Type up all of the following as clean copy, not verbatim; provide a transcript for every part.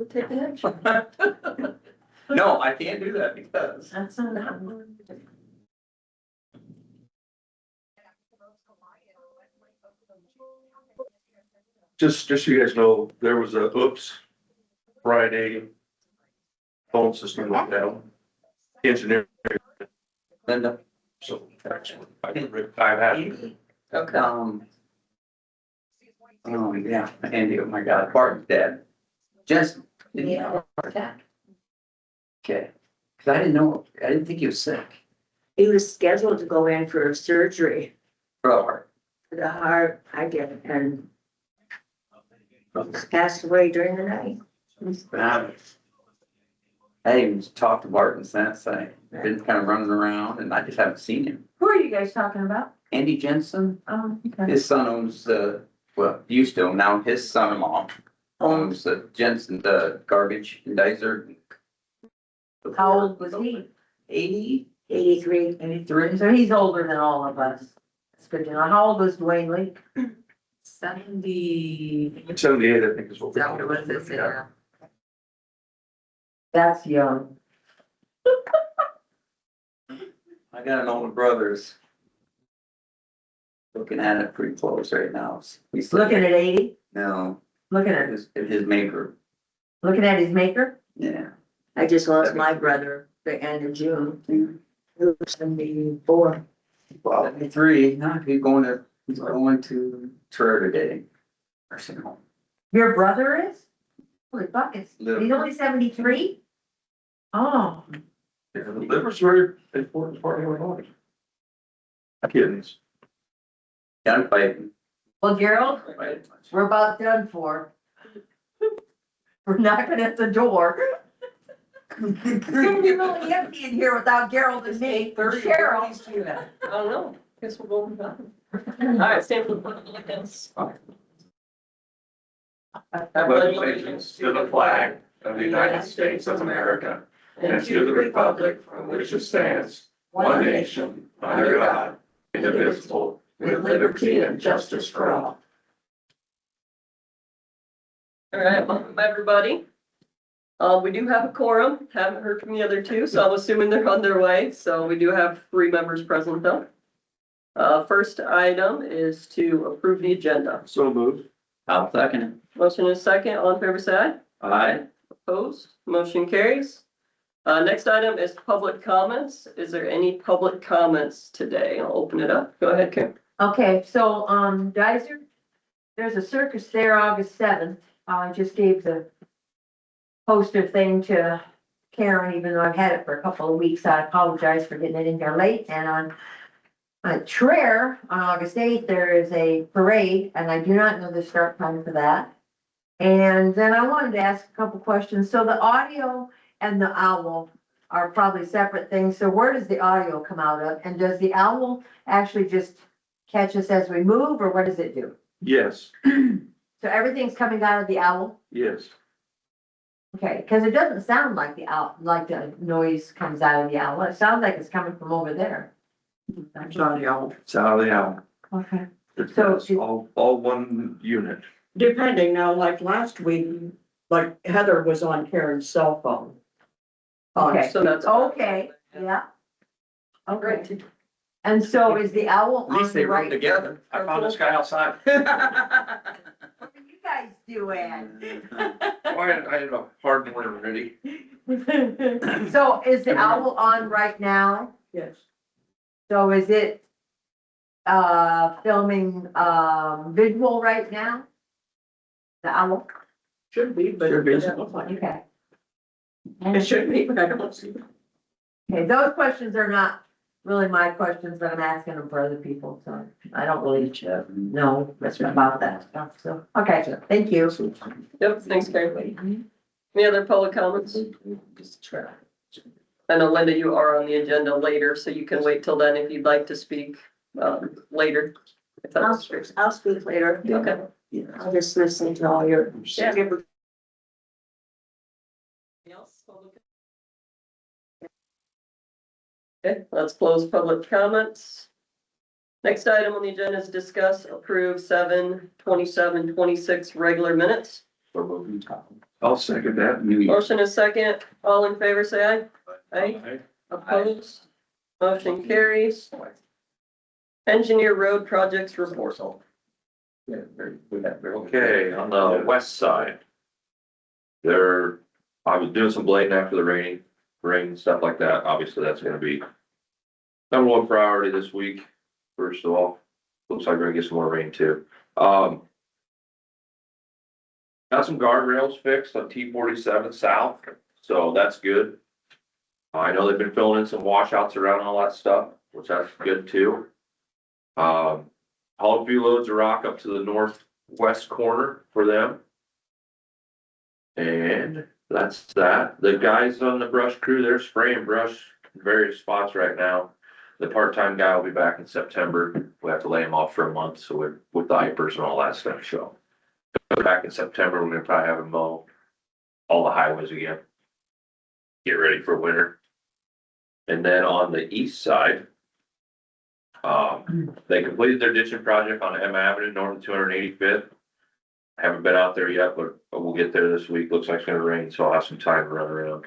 to take an action. No, I can't do that because. That's not. Just so you guys know, there was a oops Friday phone system went down. Engineer, Linda. so actually, I've had. Okay. Oh, yeah, Andy, oh my God, Barton's dad. Jensen, didn't you know? Okay, cause I didn't think he was sick. He was scheduled to go in for surgery Brother. for the heart, I get it, and passed away during the night. I even talked to Barton since, I've been kind of running around and I just haven't seen him. Who are you guys talking about? Andy Jensen, Oh, okay. his son owns well, used to own, now his son-in-law owns the Jensen, the garbage dicer. How old was he? 80, 83. 83. So he's older than all of us. That's good to know. How old was Dwayne Lee? 70. 78, I think is what. That was this, yeah. That's young. I got an older brother's looking at it pretty close right now. He's Looking at 80? No, Looking at, his maker, looking at his maker? yeah. I just lost my brother the end of June. He was 74. Well, 73, huh? He's going to Tour today. Nursing home. Your brother is? Holy buckets. He's Little. only 73? Oh, Yeah, the liver's very important part of our body. Kidneys. Yeah, I'm fighting. well, Gerald, Fighting. we're about done for. We're knocking at the door. It's gonna be really empty in here without Gerald and me, or Cheryl. I don't know. Guess we'll go with that. All right, stand for the pledge of allegiance. I pledge allegiance to the flag of the United States of America and to the republic for which it stands, one nation, under God, indivisible, with liberty and justice for all. All right, welcome everybody. We do have a quorum, haven't heard from the other two, so I'm assuming they're on their way. So we do have 3 members present though. First item is to approve the agenda. So moved. I'll second it. Motion is second, all in favor say aye. Aye. Opposed, motion carries. Next item is public comments. Is there any public comments today? I'll open it up. Go ahead, Kim. Okay, so, Geyser, there's a circus there August 7th. I just gave the poster thing to Karen, even though I've had it for a couple of weeks. I apologize for getting it in here late. And on Traer, on August 8th, there is a parade, and I do not know the start time for that. And then I wanted to ask a couple questions. So the audio and the owl are probably separate things. So where does the audio come out of? And does the owl actually just catch us as we move, or what does it do? Yes, So everything's coming out of the owl? yes. Okay, because it doesn't sound like the owl, like the noise comes out of the owl. It sounds like it's coming from over there. It's out of the owl. It's out of the owl. Okay. It's So it's all one unit. Depending now, like last week, like Heather was on Karen's cell phone. Okay, So that's. okay, yeah. Okay, Great. and so is the owl At on least they the rode right? together. I found this guy outside. What are you guys doing? I had a hard morning ready. So is the owl on right now? Yes. So is it, filming, visual right now? The owl? Should be, but Should be. it doesn't look like it. Okay. It should be, but I don't see it. Okay, those questions are not really my questions, but I'm asking them for other people, so I don't really know much about that stuff, so, okay, thank you. Yep, thanks, Karen. Any other public comments? I know, Linda, you are on the agenda later, so you can wait till then if you'd like to speak, later. If that's- I'll speak later. Okay. I'll just listen to all your. Yeah. Okay, let's close public comments. Next item on the agenda is discuss, approve 7/27/26 regular minutes. We're moving. I'll second that. Motion is second. All in favor, say aye. Aye. Opposed? Motion carries. Engineer road projects report. Okay, on the west side. I was doing some blading after the rain, stuff like that. Obviously, that's gonna be number one priority this week, first of all. Looks like we're gonna get some more rain too. Got some guardrails fixed on T-47 south, so that's good. I know they've been filling in some washouts around all that stuff, which that's good too. Hauled a few loads of rock up to the northwest corner for them. And that's that. The guys on the brush crew, they're spraying brush in various spots right now. The part-time guy will be back in September. We have to lay him off for a month, so with diapers and all that stuff, so. Back in September, we're gonna probably have him mow all the highways again. Get ready for winter. And then on the east side, they completed their ditching project on M Avenue, north of 285th. Haven't been out there yet, but we'll get there this week. Looks like it's gonna rain, so I'll have some time to run around.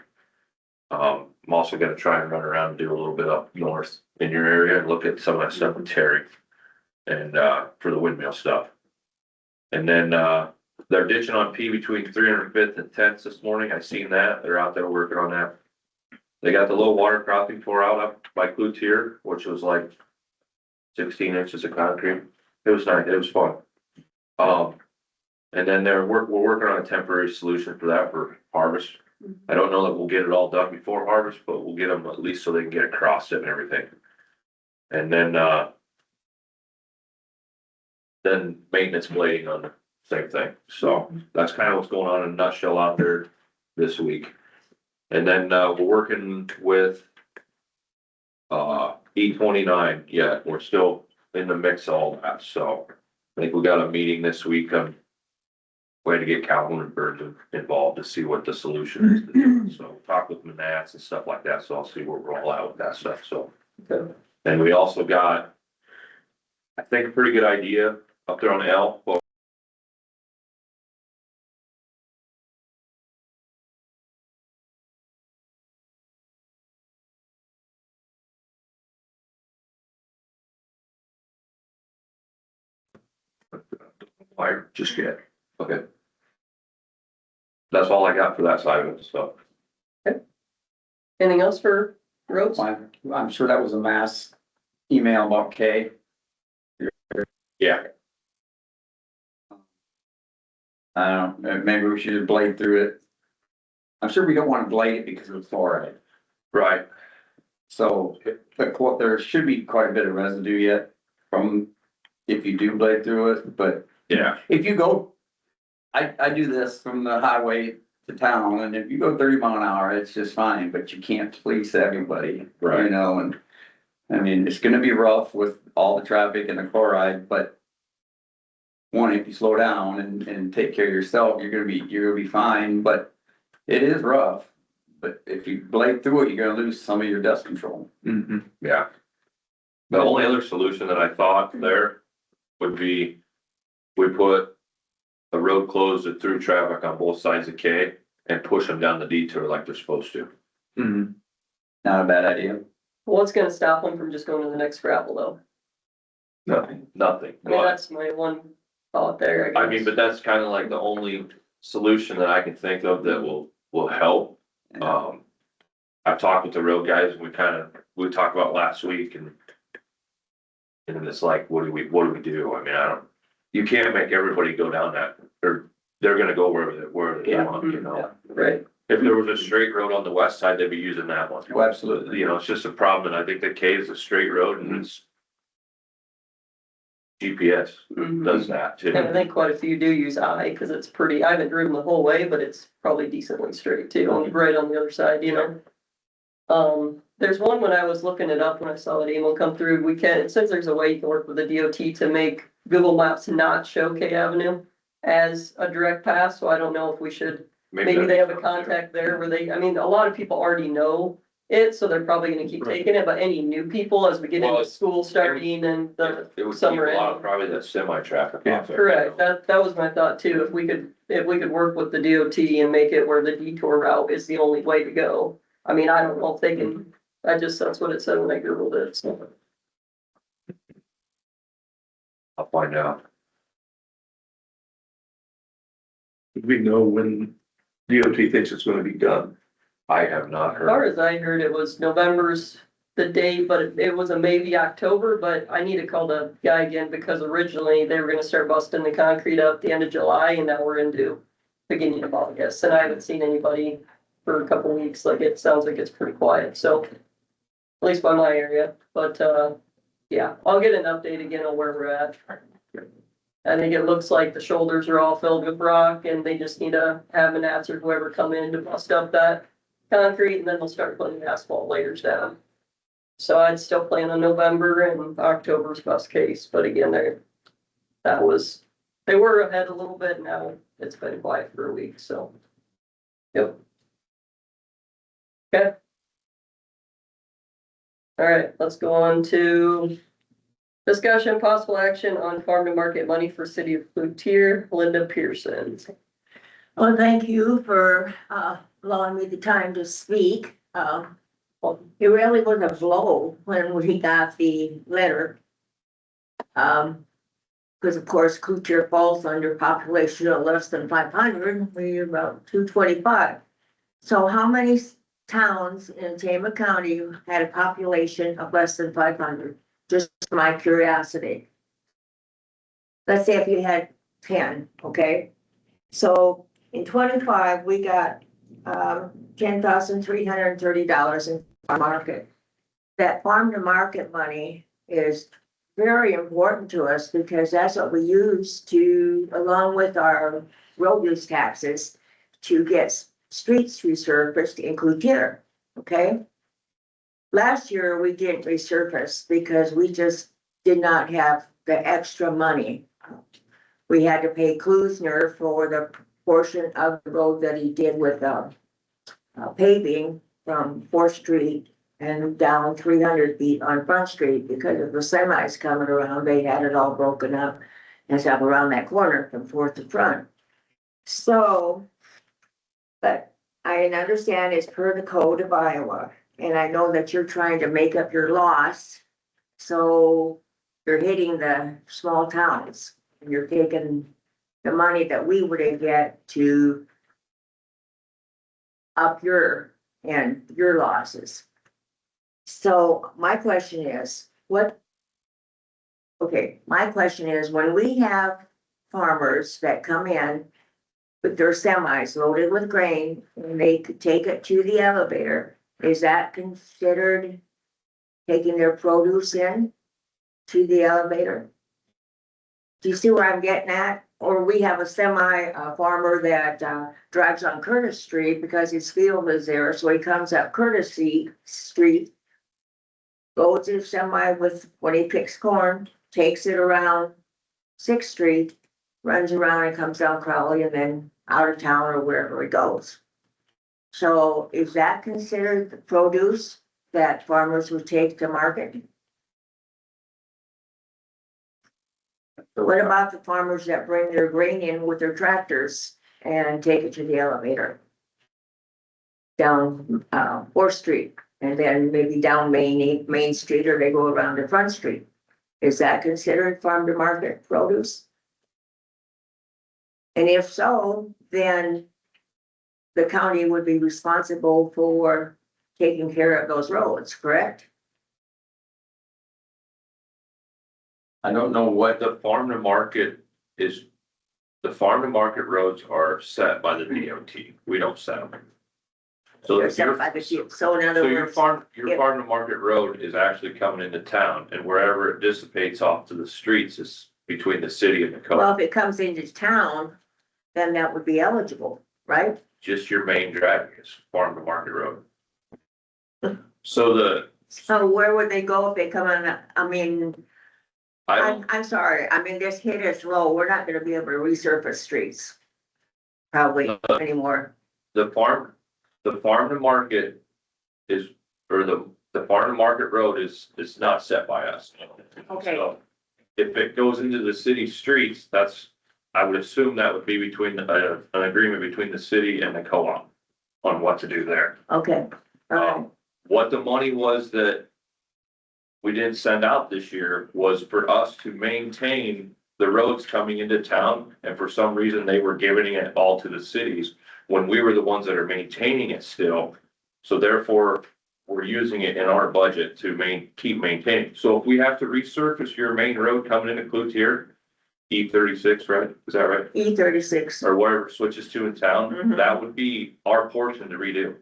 I'm also gonna try and run around and do a little bit up north in your area and look at some of that stuff with Terry. And, for the windmill stuff. And then, they're ditching on P between 305th and 10th this morning. I seen that. They're out there working on that. They got the low water crossing tore out up by Cloutier, which was like 16 inches of concrete. It was nice. It was fun. And then we're working on a temporary solution for that for harvest. I don't know that we'll get it all done before harvest, but we'll get them at least so they can get across it and everything. And then maintenance blading on the same thing. So that's kind of what's going on in a nutshell out there this week. And then we're working with E29 yet. We're still in the mix of all that. So I think we got a meeting this week on way to get Calhoun and Burns involved to see what the solution is to do. So talk with Manats and stuff like that. So I'll see where we're all at with that stuff. So and we also got, I think, a pretty good idea up there on L. Fire, just yet. Okay. That's all I got for that side of it, so. Anything else for roads? I'm sure that was a mass email about K. Yeah. I don't know, maybe we should just blade through it. I'm sure we don't want to blade it because of fluoride. Right. So, but there should be quite a bit of residue yet from if you do blade through it, but Yeah. if you go, I do this from the highway to town, and if you go 30 mile an hour, it's just fine, but you can't please everybody. Right. You know, and I mean, it's gonna be rough with all the traffic and the chloride, but one, if you slow down and take care of yourself, you're gonna be fine, but it is rough. But if you blade through it, you're gonna lose some of your dust control. Mm-hmm. Yeah. The only other solution that I thought there would be, we put a road closed and through traffic on both sides of K and push them down the detour like they're supposed to. Mm-hmm. Not a bad idea. What's gonna stop them from just going to the next gravel though? Nothing. I mean, that's my one thought there, I I guess. mean, but that's kind of like the only solution that I can think of that will help. I've talked with the road guys and we talked about last week and it's like, what do we do? I mean, you can't make everybody go down that, or they're gonna go wherever they want, you know? Right. If there was a straight road on the west side, they'd be using that one. Oh, absolutely. You know, it's just a problem, and I think the K is a straight road and it's GPS does that too. And I think quite a few do use I, cause it's pretty, I haven't driven the whole way, but it's probably decently straight too, right on the other side, you know? There's one when I was looking it up, when I saw that email come through, it says there's a way you can work with the DOT to make Google Maps not show K Avenue as a direct pass, so I don't know if we should, maybe they have a contact there where I mean, a lot of people already know so they're probably gonna keep taking it, but any new people as we get Well, into school starting and the It would keep a summer lot, end. probably that semi-traffic off there. Correct, that was my thought too, if we could work with the DOT and make it where the detour route is the only way to go. I mean, I don't know if they can, that's what it said when I Googled it, so. I'll find out. We know when DOT thinks it's gonna be done. I have not As far heard. as I heard, it was November's the date, but it was a maybe October, but I need to call the guy again because originally they were gonna start busting the concrete up the end of July and now we're into beginning of August, and I haven't seen anybody for a couple weeks, like it sounds like it's pretty quiet, so. At least by my area, but, yeah, I'll get an update again on where we're at. I think it looks like the shoulders are all filled with rock and they just need to have an answer whoever come in to bust up that concrete and then they'll start putting asphalt layers down. So I'd still plan on November and October's best case, but again, they were ahead a little bit, now it's been quiet for a week, so. Yep. Okay. All right, let's go on to discussion, possible action on farm to market money for city of Cloutier, Linda Pearson. Well, thank you for, allowing me the time to speak. It really was a blow when we got the letter. Because of course, Cloutier falls under population of less than 500, we're about 225. So how many towns in Tama County had a population of less than 500? Just my curiosity. Let's say if you had 10, okay? So in 25, we got $10,330 in farm market. That farm to market money is very important to us because that's what we use to, along with our road use taxes, to get streets resurfaced in Cloutier, okay? Last year, we didn't resurface because we just did not have the extra money. We had to pay Klusner for the portion of the road that he did with paving from 4th Street and down 300 feet on Front Street because of the semis coming around. They had it all broken up and stuff around that corner from 4th to Front. So, but I understand it's per the code of Iowa. And I know that you're trying to make up your loss. So you're hitting the small towns and you're taking the money that we were to get to up your losses. So my question is, my question is, when we have farmers that come in with their semis loaded with grain and they could take it to the elevator, is that considered taking their produce in to the elevator? Do you see where I'm getting at? Or we have a farmer that drives on Curtis Street because his field is there, so he comes up Curtis Street, goes to the semi with, when he picks corn, takes it around 6th Street, runs around and comes down Crowley and then out of town or wherever he goes. So is that considered the produce that farmers would take to market? What about the farmers that bring their grain in with their tractors and take it to the elevator? Down 4th Street and then maybe down Main Street, or they go around to Front Street. Is that considered farm to market produce? And if so, then the county would be responsible for taking care of those roads, correct? I don't know what, The farm to market roads are set by the DOT. We don't set them. So They're if set your, by the DOT. So in other so your words, farm if- to market road is actually coming into town, and wherever it dissipates off to the streets is between the city and the well, coast. if it comes into town, then that would be eligible, right? Just your main drag is farm to market road. So So where would they go if they come on? I mean, I I'm sorry. I mean, this hit us low. We're not gonna be able to resurface streets. Probably anymore. the farm to market is or the farm to market road is not set by us. Okay. So if it goes into the city streets, I would assume that would be between, an agreement between the city and the co-op on what to do there. Okay, all right, What the money was that we didn't send out this year was for us to maintain the roads coming into town, and for some reason, they were giving it all to the cities when we were the ones that are maintaining it still. So therefore, we're using it in our budget to keep maintaining. So if we have to resurface your main road coming into Cloutier, E36, right? Is that right? E36, Or wherever it switches to in town, Mhm. that would be our portion to redo.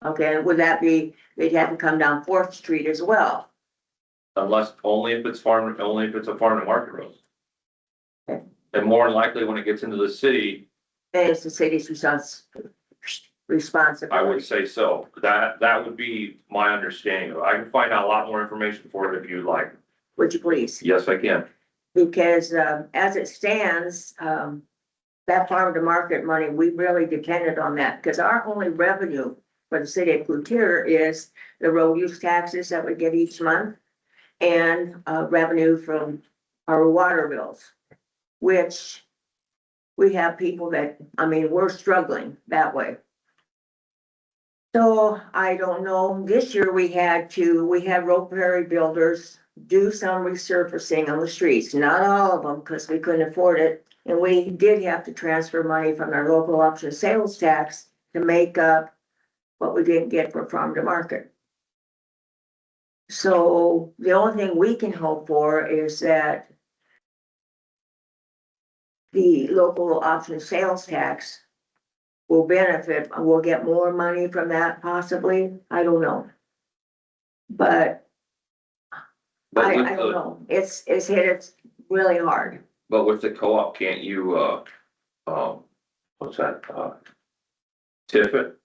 okay, and would that be, they'd have to come down Fourth Street as well? Only if it's a farm to market road. Okay. And more than likely, when it gets into the city, And it's the city's responsibility. I would say so. That would be my understanding. I can find out a lot more information for it if you'd like. Would you please? Yes, I can. Because, as it stands, that farm to market money, we really depended on that, because our only revenue for the city of Cloutier is the road use taxes that we get each month and, revenue from our water bills, which we have people that, I mean, we're struggling that way. So I don't know, this year we had Rope Prairie Builders do some resurfacing on the streets, not all of them, because we couldn't afford it. And we did have to transfer money from our local option sales tax to make up what we didn't get for farm to market. So the only thing we can hope for is that the local option sales tax will benefit, we'll get more money from that possibly, I don't know. But But I with don't the, know, it's hit us really hard. but with the co-op, can't you, what's that, TIF it?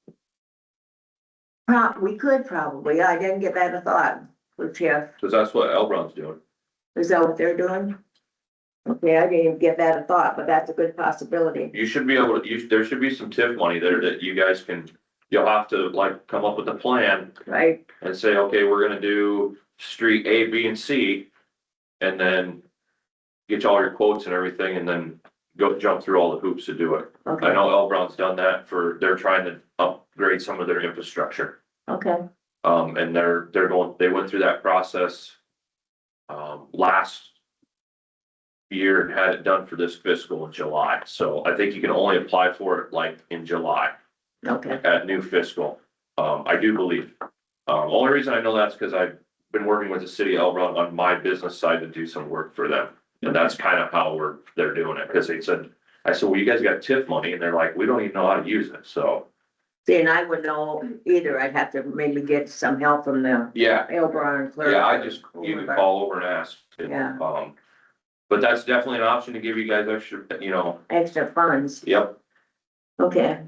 We could probably, I didn't give that a thought for Jeff, Cause that's what Elbron's doing. is that what they're doing? Okay, I didn't even give that a thought, but that's a good possibility. You should be able to, there should be some TIF money there that you guys you'll have to like come up with a plan Right, and say, okay, we're gonna do street A, B, and C. And then get you all your quotes and everything and then go jump through all the hoops to do it. I okay, know Elbron's done that they're trying to upgrade some of their infrastructure. okay, And they went through that process last year and had it done for this fiscal in July. So I think you can only apply for it like in July okay, at new fiscal. I do believe. Only reason I know that's because I've been working with the city of Elbron on my business side to do some work for them. And that's kind of how they're doing it, because I said, well, you guys got TIF money, and they're like, we don't even know how to use it, so. see, and I wouldn't know either, I'd have to maybe get some help from the Yeah, Elbron clerk. you can call over and ask. Yeah. But that's definitely an option to give you guys extra, Extra funds, yep. okay,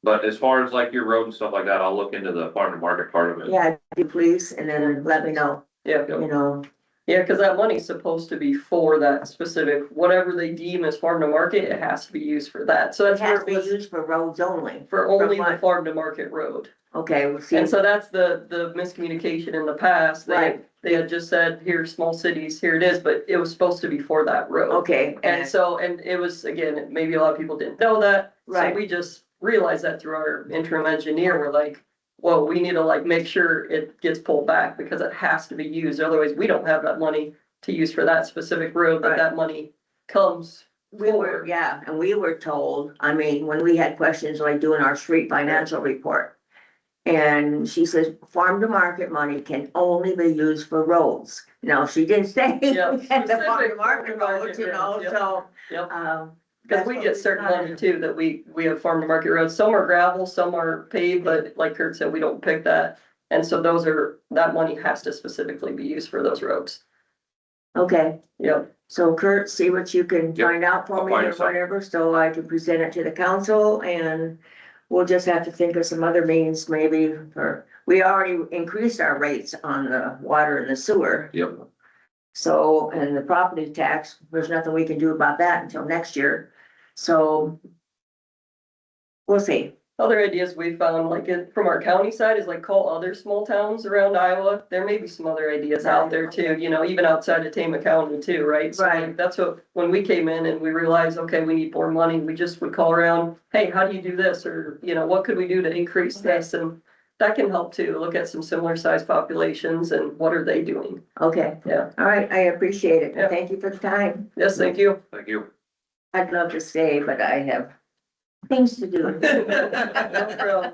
But as far as like your road and stuff like that, I'll look into the farm to market part of it. yeah, do please, and then let me know, Yeah, you know, yeah, because that money's supposed to be for that specific, whatever they deem as farm to market, it has to be used for that. So it that's has where to it be was used for roads only. for only the what? farm to market road. Okay, we'll see. And so that's the miscommunication in the past. Right. They had just said, here's small cities, here it is, but it was supposed to be for that road. Okay, And so, and it was, again, maybe a lot of people didn't know that. So Right. we just realized that through our interim engineer. We're like, well, we need to like make sure it gets pulled back because it has to be used. Otherwise, we don't have that money to use for that specific road, Right. that money comes we were, forward. yeah, and we were told, I mean, when we had questions like doing our street financial report. And she says, farm to market money can only be used for roads. Now, she didn't say Yeah, the farm to specific market roads, you know, roads, yep. so, Yep. that's Because we what get certain decided. money too, that we have farm to market roads. Some are gravel, some are paved, but like Kurt said, we don't pick that. And so that money has to specifically be used for those roads. Okay, Yep. so Kurt, see what you can Yep, find out for I'll me find or something. whatever, so I can present it to the council, and we'll just have to think of some other means maybe we already increased our rates on the water and the sewer. Yep. So, and the property tax, there's nothing we can do about that until next year, so we'll see. Other ideas we found, like from our county side, is like call other small towns around Iowa. There may be some other ideas out there too, you know, even outside of Tama County too, right? So Right. like, that's what, when we came in and we realized, okay, we need more money, we just would call around, hey, how do you do this? Or, you know, what could we do to increase this? And that can help too, look at some similar sized populations and what are they doing? Okay, Yeah, all right, I appreciate it. Yeah. Thank you for the time. yes, thank you. Thank you. I'd love to stay, but I have things to do. No problem.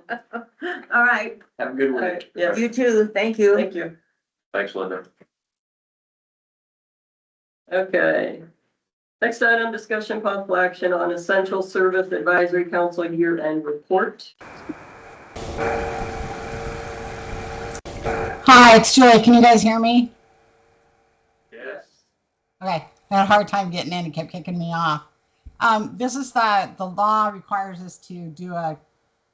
All right, Have a good All week. right, yes, you too. Thank you. thank you. Thanks, Linda. Okay. Next item, discussion possible action on Essential Service Advisory Council year-end report. Hi, it's Julie. Can you guys hear me? Yes. Okay, I had a hard time getting in. It kept kicking me off. This is the law requires us to do a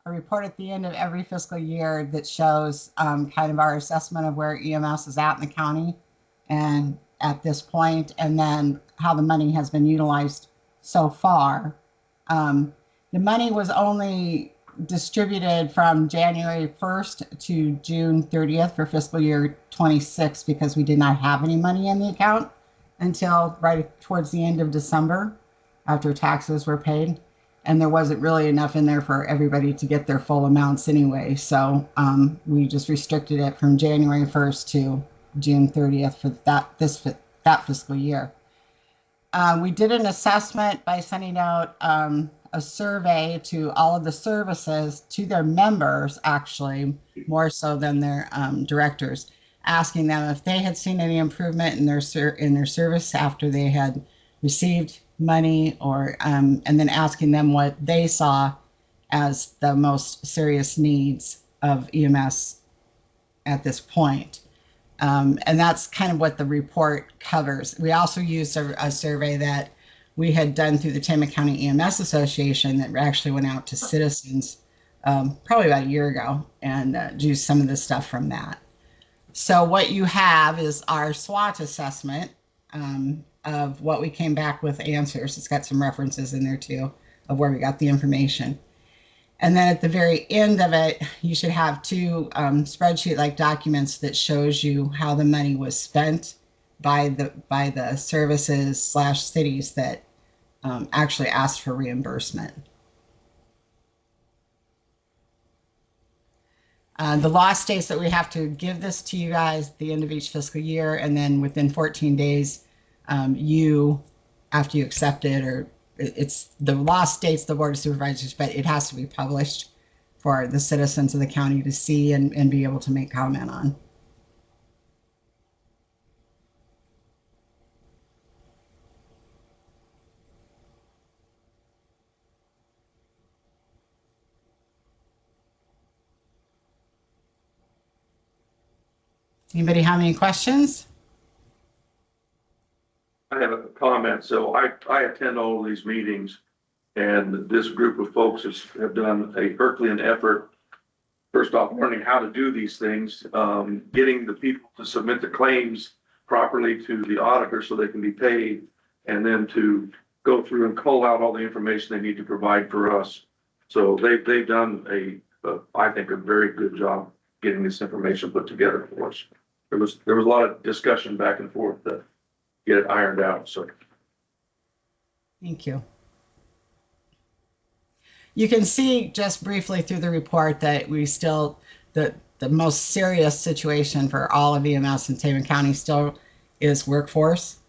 report at the end of every fiscal year that shows kind of our assessment of where EMS is at in the county and at this point, and then how the money has been utilized so far. The money was only distributed from January 1st to June 30th for fiscal year 26 because we did not have any money in the account until right towards the end of December after taxes were paid. And there wasn't really enough in there for everybody to get their full amounts anyway. So we just restricted it from January 1st to June 30th for that fiscal year. We did an assessment by sending out a survey to all of the services, to their members, actually, more so than their directors, asking them if they had seen any improvement in their service after they had received money, or and then asking them what they saw as the most serious needs of EMS at this point. And that's kind of what the report covers. We also used a survey that we had done through the Tama County EMS Association that actually went out to citizens probably about a year ago, and used some of the stuff from that. So what you have is our SWOT assessment of what we came back with answers. It's got some references in there too of where we got the information. And then at the very end of it, you should have two spreadsheet-like documents that shows you how the money was spent by the services / cities that actually asked for reimbursement. The law states that we have to give this to you guys at the end of each fiscal year, and then within 14 days, after you accept it, or it's the law states the Board of Supervisors, but it has to be published for the citizens of the county to see and be able to make comment on. Anybody have any questions? I have a comment. So I attend all of these meetings, and this group of folks have done a Herculean effort. First off, learning how to do these things, getting the people to submit the claims properly to the auditor so they can be paid, and then to go through and cull out all the information they need to provide for us. So they've done I think a very good job getting this information put together for us. There was a lot of discussion back and forth to get it ironed out. So Thank you. You can see just briefly through the report that we still, the most serious situation for all of EMS in Tama County still is workforce.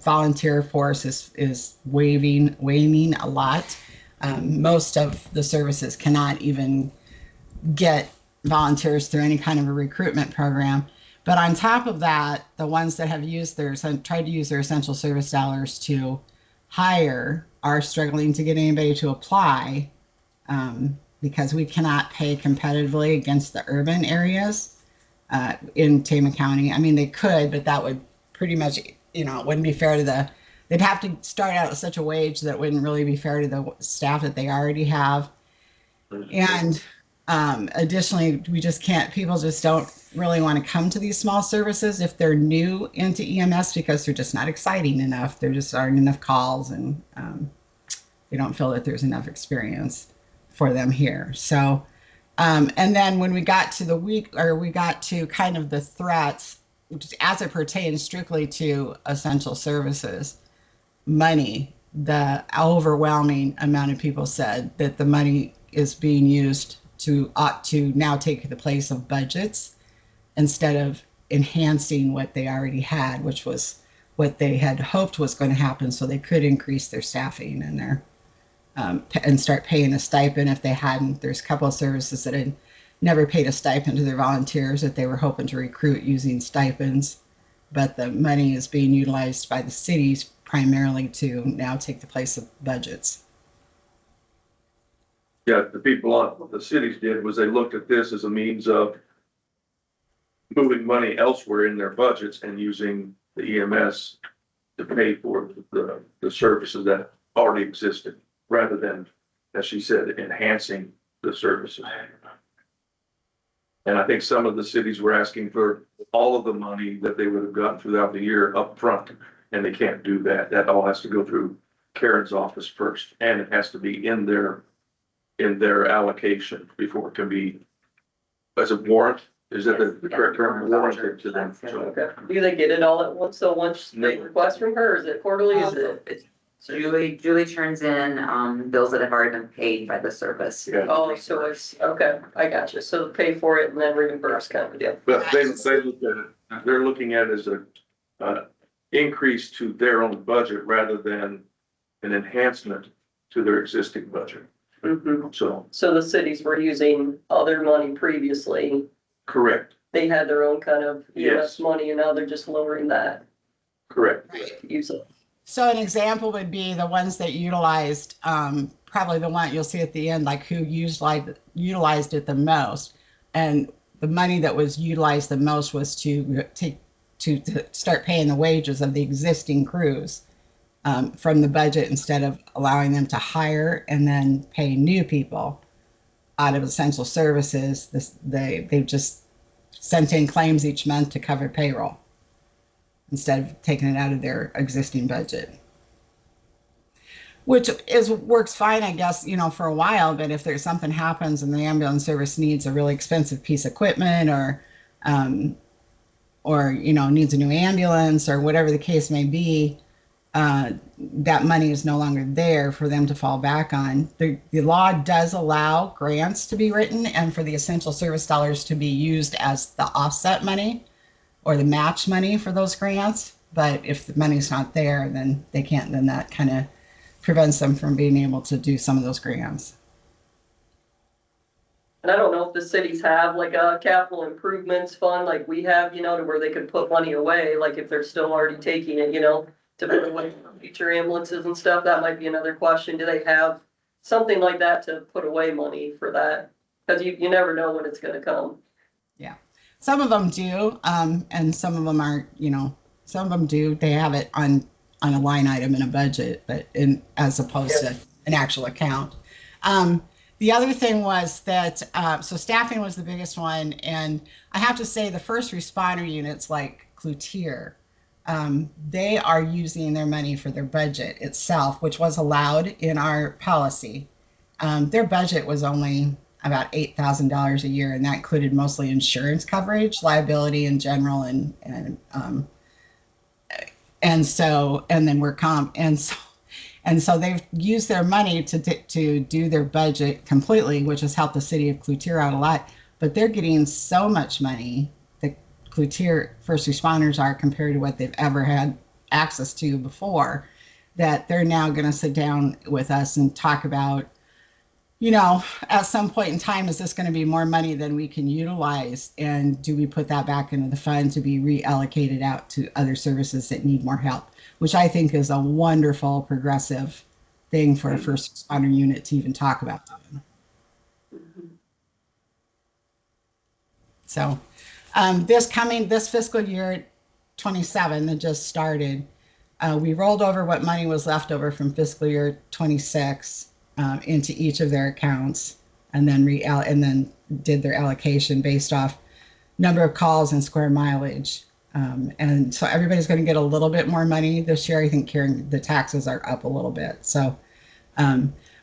Volunteer force is waning a lot. Most of the services cannot even get volunteers through any kind of a recruitment program. But on top of that, the ones that have tried to use their essential service dollars to hire are struggling to get anybody to apply because we cannot pay competitively against the urban areas in Tama County. I mean, they could, but that would pretty much, it wouldn't be fair to they'd have to start out at such a wage that wouldn't really be fair to the staff that they already have. And additionally, we just can't, people just don't really want to come to these small services if they're new into EMS because they're just not exciting enough. There just aren't enough calls, and they don't feel that there's enough experience. for them here. So, and then when we got to we got to kind of the threats, which is as it pertains strictly to essential services, money, the overwhelming amount of people said that the money is being used to ought to now take the place of budgets instead of enhancing what they already had, which was what they had hoped was going to happen, so they could increase their staffing and their and start paying a stipend if they hadn't. There's a couple of services that had never paid a stipend to their volunteers that they were hoping to recruit using stipends, but the money is being utilized by the cities primarily to now take the place of budgets. Yeah, the people on, what the cities did was they looked at this as a means of moving money elsewhere in their budgets and using the EMS to pay for the services that already existed, rather than, as she said, enhancing the services. And I think some of the cities were asking for all of the money that they would have gotten throughout the year up front, and they can't do that. That all has to go through Karen's office first, and it has to be in their allocation before it can be as a warrant. Is that the correct term? Warranted to them. So, Okay, do they get it all at once, so once they request from her, is it quarterly, is it? Julie turns in, bills that have already been paid by the service. yeah, Oh, so it's, okay, I got you, so pay for it and then reimburse kind of deal. but they look at it, they're looking at it as a increase to their own budget rather than an enhancement to their existing budget. Mhm. So, So the cities were using other money previously, correct, they had their own kind of Yes. EMS money, and now they're just lowering that, correct. to use it. So an example would be the ones that utilized, probably the one you'll see at the end, like who utilized it the most. And the money that was utilized the most was to start paying the wages of the existing crews from the budget, instead of allowing them to hire and then pay new people out of essential services. They've just sent in claims each month to cover payroll, instead of taking it out of their existing budget, which works fine, I guess, for a while. But if there's something happens and the ambulance service needs a really expensive piece of equipment, or needs a new ambulance, or whatever the case may be, that money is no longer there for them to fall back on. The law does allow grants to be written and for the essential service dollars to be used as the offset money or the match money for those grants. But if the money's not there, then they can't, then that kind of prevents them from being able to do some of those grants. And I don't know if the cities have like a capital improvements fund like we have, to where they could put money away, like if they're still already taking it, to put away for future ambulances and stuff. That might be another question. Do they have something like that to put away money for that? Because you never know when it's gonna come. Yeah, some of them do, and some of them aren't. Some of them do. They have it on a line item in a budget, but as opposed to an actual account. The other thing was that so staffing was the biggest one, and I have to say the first responder units like Cloutier, they are using their money for their budget itself, which was allowed in our policy. Their budget was only about $8,000 a year, and that included mostly insurance coverage, liability in general, and then work comp, and so they've used their money to do their budget completely, which has helped the city of Cloutier out a lot. But they're getting so much money, the Cloutier first responders are, compared to what they've ever had access to before, that they're now going to sit down with us and talk about, at some point in time, is this going to be more money than we can utilize? And do we put that back into the fund to be reallocated out to other services that need more help? Which I think is a wonderful progressive thing for a first responder unit to even talk about. So this fiscal year 27 that just started, we rolled over what money was left over from fiscal year 26 into each of their accounts, and then did their allocation based off number of calls and square mileage. And so everybody's going to get a little bit more money this year. I think the taxes are up a little bit. So,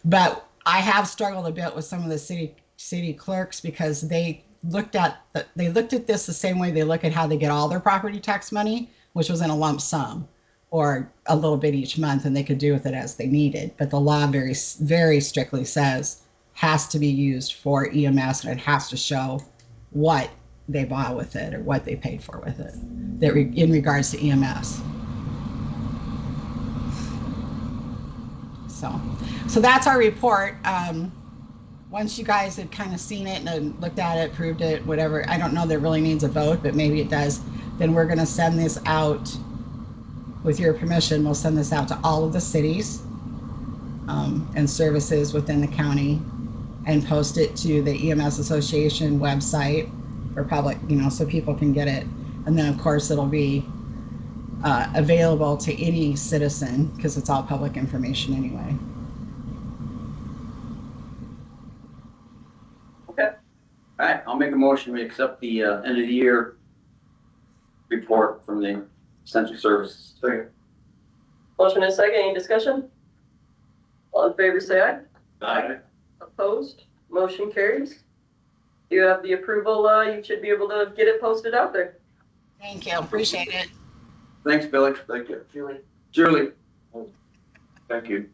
but I have struggled a bit with some of the city clerks because they looked at this the same way they look at how they get all their property tax money, which was in a lump sum or a little bit each month, and they could do with it as they needed. But the law very, very strictly says has to be used for EMS, and it has to show what they bought with it or what they paid for with it in regards to EMS. So that's our report. Once you guys have kind of seen it and looked at it, proved it, whatever, I don't know that it really needs a vote, but maybe it does, then we're going to send this out, with your permission, we'll send this out to all of the cities and services within the county and post it to the EMS Association website for public, so people can get it. And then, of course, it'll be available to any citizen because it's all public information anyway. All right, I'll make a motion, we accept the end of the year report from the essential services. Motion and second, any discussion? All in favor, say aye. Aye. Opposed? Motion carries. You have the approval, you should be able to get it posted out there. Thank you. Appreciate it. Thanks, Billy. Thank you. Julie. Thank you.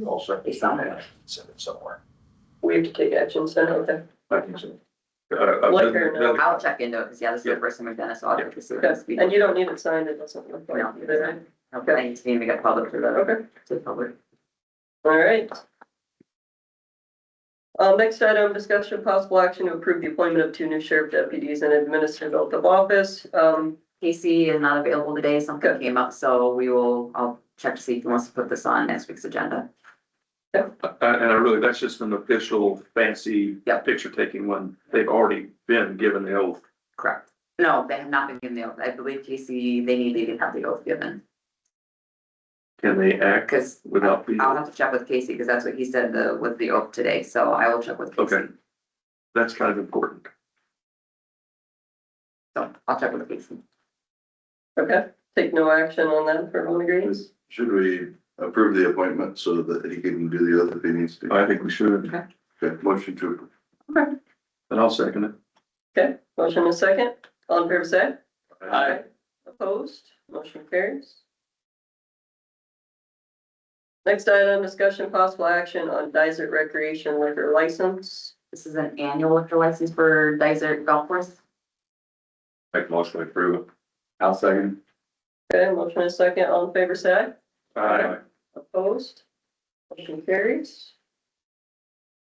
Also, They signed it. send it somewhere. We have to take action, so, okay. I think so. Like her now. I'll check into it, because this is the first time we've done it, so I'll get to see what it's. And you don't need it signed, it doesn't look like No. it, right? Okay, I need to maybe get public for that. Okay, To public. all right. Next item, discussion possible action to approve the appointment of 2 new sheriff deputies and administer the oath of office. Casey is not available today, something came up, so I'll check to see if he wants to put this on next week's agenda. And I really, that's just an official fancy Yep. picture taking when they've already been given the oath. Correct. No, they have not been given the oath. I believe Casey, they didn't have the oath given, Can they act because without being? I'll have to check with Casey, because that's what he said with the oath today, so I will check with Casey. Okay. That's kind of important. So I'll check with Casey. Okay, take no action on that for everyone agrees. Should we approve the appointment so that he can do the other if he needs to? I think we should. Okay. Okay, motion to approve. Okay. And I'll second it. Okay, motion and second, all in favor, say aye. Aye. Opposed, motion carries. Next item, discussion possible action on Desert Recreation liquor license. This is an annual liquor license for Desert Golf Course. Make motion to approve it. I'll second. Okay, motion and second, all in favor, say aye. Aye. Opposed, motion carries.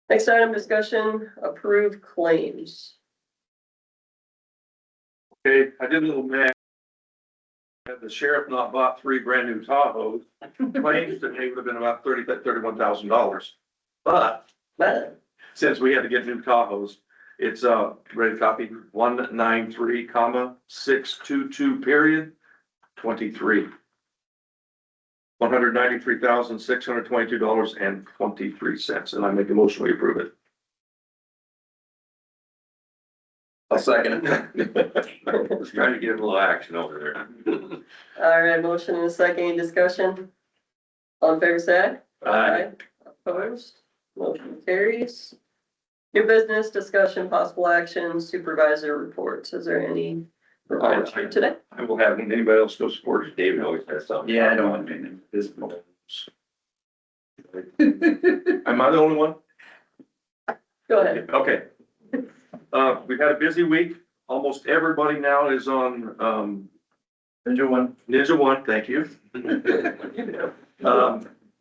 Next item, discussion approved claims. Okay, I did a little math. Had the sheriff not bought 3 brand new Tahoes, claims that they would have been about $31,000. But since we had to get new Tahoes, it's, ready to copy, 193, 622, period, 23. $193,622.23, and I make a motion we approve it. I'll second it. Just trying to get a little action over there. All right, motion and second, any discussion? All in favor, say aye. Aye. Opposed, motion carries. New business, discussion, possible action, supervisor reports. Is there any reports here today? I will have, anybody else go support it? David always has something. Yeah, I don't want anything. Am I the only one? Go ahead. Okay. We've had a busy week. Almost everybody now is on, Ninja One, thank you.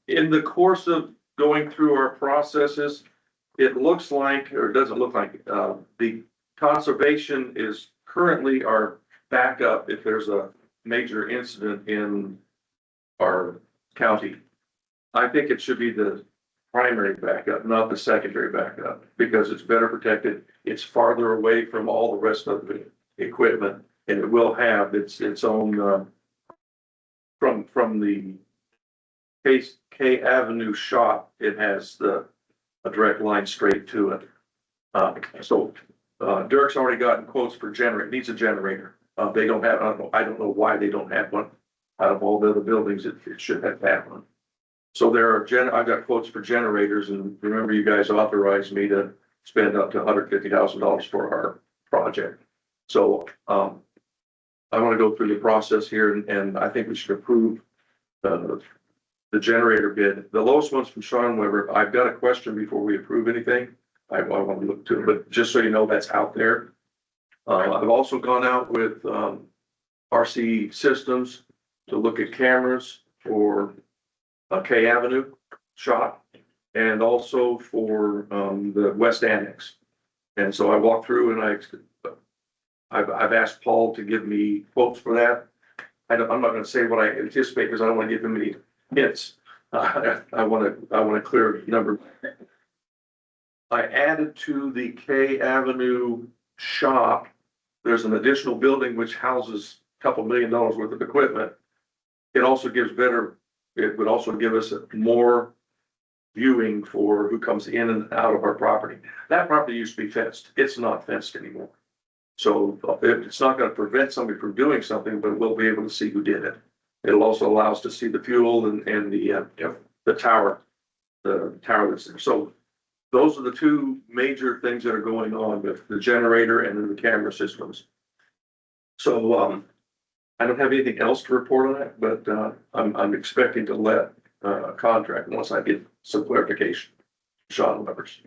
In the course of going through our processes, it looks like, or it doesn't look like, the conservation is currently our backup if there's a major incident in our county. I think it should be the primary backup, not the secondary backup, because it's better protected. It's farther away from all the rest of the equipment, and it will have its own, from the K Avenue shop, it has a direct line straight to it. So Dirk's already gotten quotes for needs a generator. They don't have, I don't know why they don't have one. Out of all the other buildings, it should have had one. So I've got quotes for generators, and remember you guys authorized me to spend up to $150,000 for our project. So, I want to go through the process here and I think we should approve the generator bid. The lowest one's from Sean Weber. I've got a question before we approve anything. I want to look to it, but just so you know, that's out there. I've also gone out with, RC Systems to look at cameras for K Avenue shop and also for, the West Annex. And so I walked through and I've asked Paul to give me quotes for that. I'm not gonna say what I anticipate because I don't want to give him any hits. I want a clear number. I added to the K Avenue shop, there's an additional building which houses a couple $1 million worth of equipment. It would also give us more viewing for who comes in and out of our property. That property used to be fenced. It's not fenced anymore. So it's not gonna prevent somebody from doing something, but we'll be able to see who did it. It'll also allow us to see the fuel and the tower that's there. So those are the two major things that are going on with the generator and then the camera systems. So, I don't have anything else to report on that, but, I'm expecting to let a contract once I get some clarification. Sean Weber's.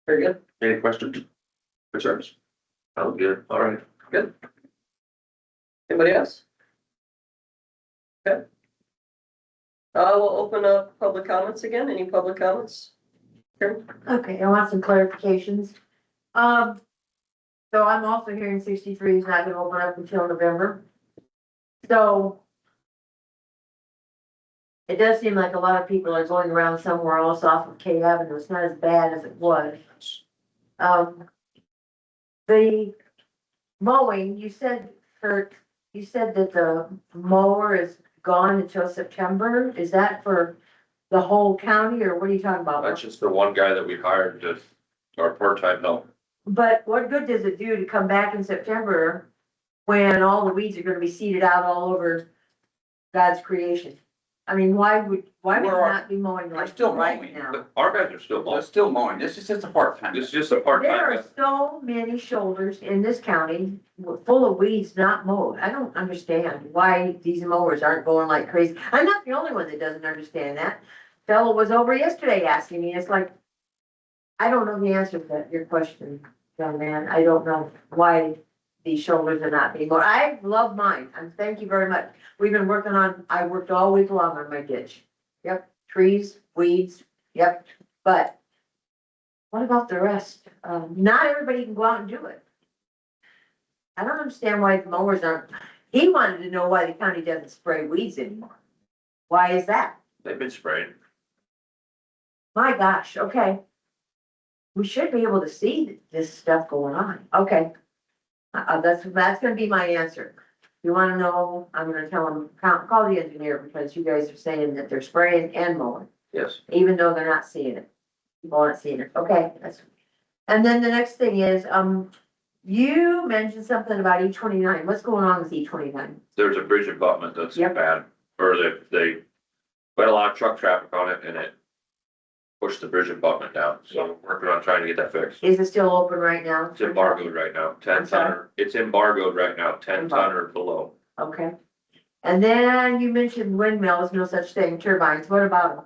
Very good. Any questions? Concerns? Sounds good. All right. Good. Anybody else? Okay. We'll open up public comments again. Any public comments? Karen? Okay, I want some clarifications. So I'm also hearing 63 is not gonna open up until November. So it does seem like a lot of people are going around somewhere else off of K Avenue. It's not as bad as it was. The mowing, you said, Kurt, you said that the mower is gone until September. Is that for the whole county or what are you talking about? That's just the one guy that we hired to, our part-time help. But what good does it do to come back in September when all the weeds are gonna be seeded out all over God's creation? I mean, why would it not be mowing We're like still right mowing, now? But our guys are still They're mowing. still mowing. This is just a part-time. This is just a There part-time are guy. so many shoulders in this county full of weeds not mowed. I don't understand why these mowers aren't going like crazy. I'm not the only one that doesn't understand that. Fellow was over yesterday asking me, it's like, I don't know the answer to your question, young man. I don't know why these shoulders are not being mowed. I love mine, and thank you very much. We've been working on, I worked all week long on my ditch. Yep, trees, weeds, yep, but what about the rest? Not everybody can go out and do it. I don't understand why the mowers aren't, he wanted to know why the county doesn't spray weeds anymore. Why is that? They've been spraying. My gosh, okay. We should be able to see this stuff going on, okay. That's gonna be my answer. You wanna know, I'm gonna tell them, call the engineer, because you guys are saying that they're spraying and mowing, Yes. even though they're not seeing it. People aren't seeing it, okay, and then the next thing is, you mentioned something about E29, what's going on with E29? There's a bridge abutment that's Yep. bad, or they put a lot of truck traffic on it and it pushed the bridge abutment down. So working on trying to get that fixed. Is it still open right now? It's embargoed right now, 10 ton, it's embargoed right now, 10 ton or below. Okay, and then you mentioned windmills, no such thing, turbines, what about them?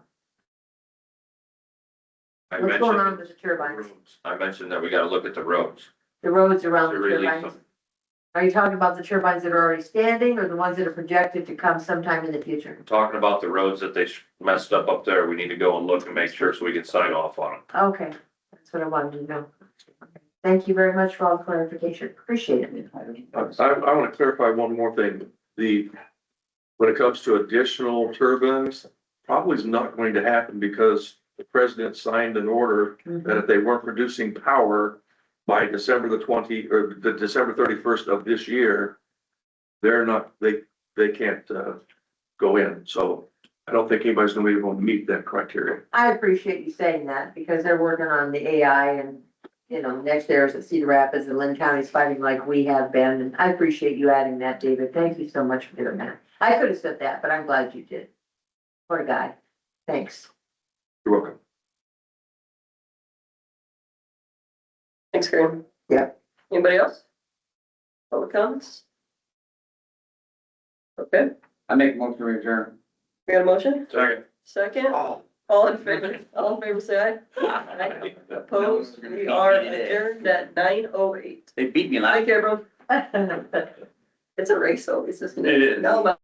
I What's going on mentioned, with the turbines? I mentioned that we gotta look at the roads. The roads around To the release turbines? them. Are you talking about the turbines that are already standing or the ones that are projected to come sometime in the future? Talking about the roads that they messed up there, we need to go and look and make sure so we can sign off on them. Okay, that's what I wanted to know. Thank you very much for all the clarification, appreciate it. I want to clarify one more thing. When it comes to additional turbines, probably is not going to happen because the president signed an order that if they weren't producing power by December the 20th or the December 31st of this year, they can't go in. So I don't think anybody's gonna be able to meet that criteria. I appreciate you saying that because they're working on the AI and, you know, next year is at Cedar Rapids and Lynn County's fighting like we have been. And I appreciate you adding that, David. Thank you so much for doing that. I could have said that, but I'm glad you did. What a guy. Thanks. You're welcome. Thanks, Karen. Yeah. Anybody else? Public comments? Okay, I make a motion to adjourn. we got a motion? Second. Second? All in favor, say aye. Opposed, we are adjourned at 9:08. They beat me last. Thank you, everyone. It's a race always, isn't it? It is. Now,